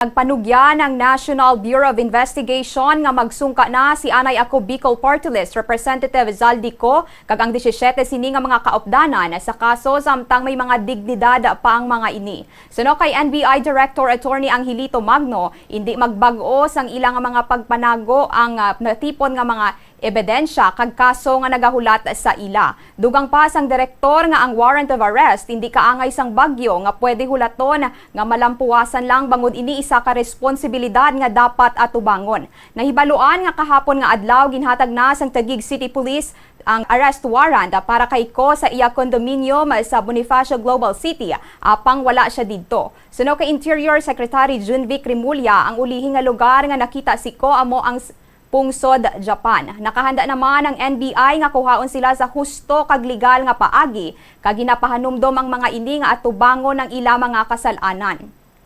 Nagpanugya ng National Bureau of Investigation nga magsungka na si Anay Ako Bicol Party List Representative Zaldico kag ang 17 sini nga mga kaupdanan sa kaso samtang may mga dignidad pa ang mga ini. Suno kay NBI Director Attorney Angelito Magno, hindi magbag-o sang ilang mga pagpanago ang natipon nga mga ebidensya kag kaso nga nagahulat sa ila. Dugang pa sang direktor nga ang warrant of arrest hindi kaangay sang bagyo nga pwede hulaton nga malampuasan lang bangod ini isa ka responsibilidad nga dapat atubangon. Nahibaluan nga kahapon nga adlaw ginhatag na sang Taguig City Police ang arrest warrant para kay Ko sa iya condominium sa Bonifacio Global City apang wala siya didto. Suno kay Interior Secretary Junvic Rimulya, ang ulihi nga lugar nga nakita si Ko amo ang Pungsod, Japan. Nakahanda naman ang NBI nga kuhaon sila sa husto kag legal nga paagi kag ginapahanumdom ang mga ini nga atubangon ng ila mga kasalanan.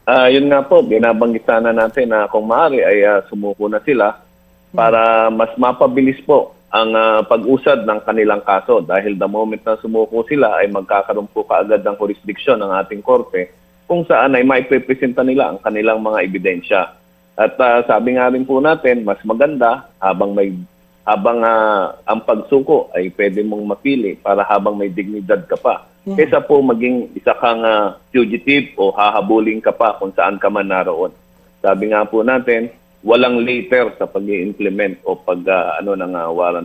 Yun nga po, binabanggit sana natin na kung maaari ay sumuko na sila para mas mapabilis po ang pag-usad ng kanilang kaso dahil the moment na sumuko sila ay magkakaroon po kaagad ng jurisdiction ng ating korte kung saan ay maiprepresenta nila ang kanilang mga ebidensya. At sabi nga rin po natin, mas maganda habang ang pagsuko ay pwede mong mapili para habang may dignidad ka pa. Kesa po maging isa kang fugitive o hahabulin ka pa kung saan ka man naroon. Sabi nga po natin, walang later sa pag-i-implement o ng warrant